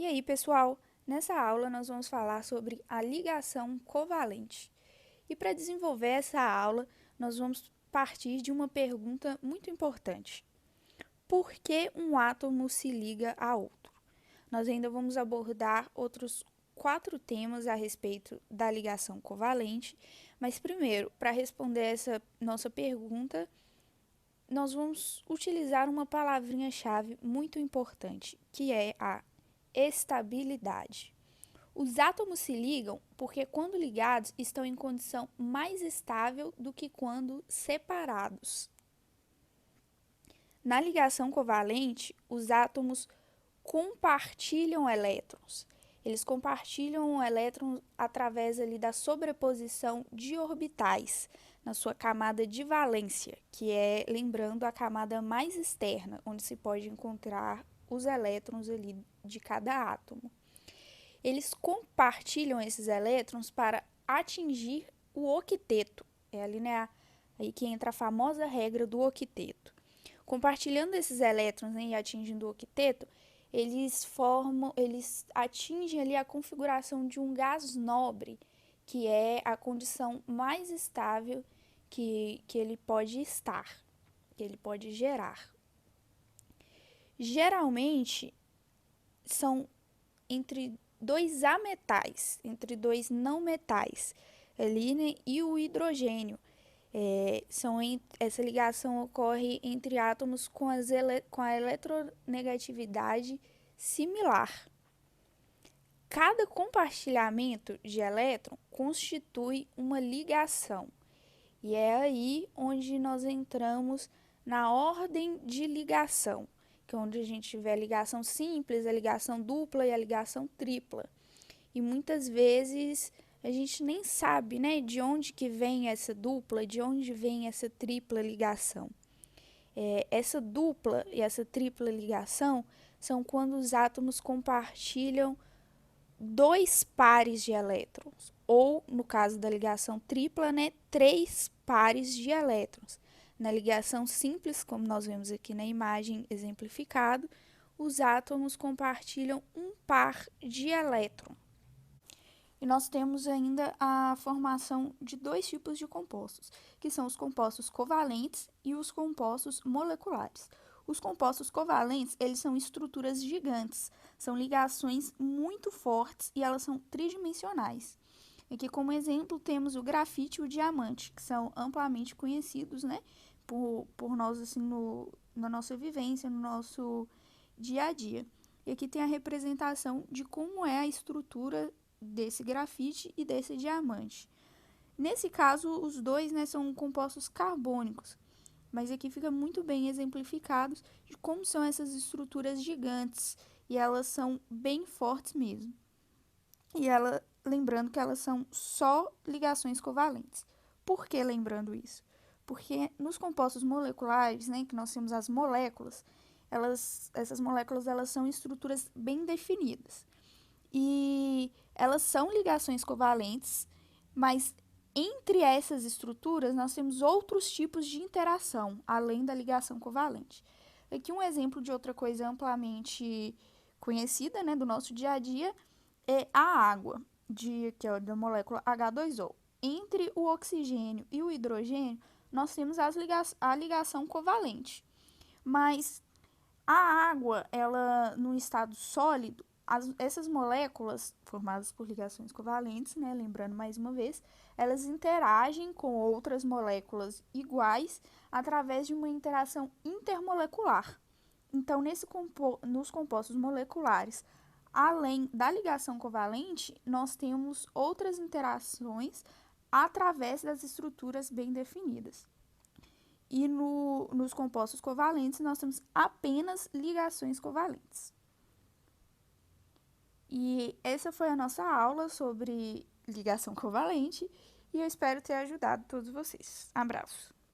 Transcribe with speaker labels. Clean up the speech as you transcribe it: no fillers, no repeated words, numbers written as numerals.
Speaker 1: E aí, pessoal, nessa aula nós vamos falar sobre a ligação covalente. E para desenvolver essa aula, nós vamos partir de uma pergunta muito importante. Por que um átomo se liga a outro? Nós ainda vamos abordar outros 4 temas a respeito da ligação covalente, mas primeiro, para responder essa nossa pergunta, nós vamos utilizar uma palavrinha-chave muito importante, que é a estabilidade. Os átomos se ligam porque, quando ligados, estão em condição mais estável do que quando separados. Na ligação covalente, os átomos compartilham elétrons. Eles compartilham elétrons através ali da sobreposição de orbitais na sua camada de valência, que é, lembrando, a camada mais externa, onde se pode encontrar os elétrons ali de cada átomo. Eles compartilham esses elétrons para atingir o octeto. É ali, né, aí que entra a famosa regra do octeto. Compartilhando esses elétrons, né, e atingindo o octeto, eles atingem ali a configuração de um gás nobre, que é a condição mais estável que ele pode estar, que ele pode gerar. Geralmente, são entre dois ametais, entre dois não metais, ali, né, e o hidrogênio. Essa ligação ocorre entre átomos com a eletronegatividade similar. Cada compartilhamento de elétron constitui uma ligação. E é aí onde nós entramos na ordem de ligação, que é onde a gente vê a ligação simples, a ligação dupla e a ligação tripla. E muitas vezes a gente nem sabe, né, de onde que vem essa dupla, de onde vem essa tripla ligação. Essa dupla e essa tripla ligação são quando os átomos compartilham 2 pares de elétrons, ou, no caso da ligação tripla, né, 3 pares de elétrons. Na ligação simples, como nós vemos aqui na imagem exemplificado, os átomos compartilham um par de elétrons. E nós temos ainda a formação de 2 tipos de compostos, que são os compostos covalentes e os compostos moleculares. Os compostos covalentes, eles são estruturas gigantes, são ligações muito fortes e elas são tridimensionais. Aqui, como exemplo, temos o grafite e o diamante, que são amplamente conhecidos, né, por nós, assim, na nossa vivência, no nosso dia a dia. E aqui tem a representação de como é a estrutura desse grafite e desse diamante. Nesse caso, os dois, né, são compostos carbônicos, mas aqui fica muito bem exemplificados de como são essas estruturas gigantes, e elas são bem fortes mesmo. Lembrando que elas são só ligações covalentes. Por que lembrando isso? Porque nos compostos moleculares, né, que nós temos as moléculas, essas moléculas elas são estruturas bem definidas. E elas são ligações covalentes, mas entre essas estruturas nós temos outros tipos de interação, além da ligação covalente. Aqui um exemplo de outra coisa amplamente conhecida, né, do nosso dia a dia, é a água, que é da molécula H2O. Entre o oxigênio e o hidrogênio, nós temos a ligação covalente. Mas a água, ela, no estado sólido, essas moléculas formadas por ligações covalentes, né, lembrando mais uma vez, elas interagem com outras moléculas iguais através de uma interação intermolecular. Então, nos compostos moleculares, além da ligação covalente, nós temos outras interações através das estruturas bem definidas. E nos compostos covalentes, nós temos apenas ligações covalentes. E essa foi a nossa aula sobre ligação covalente, e eu espero ter ajudado todos vocês. Abraço!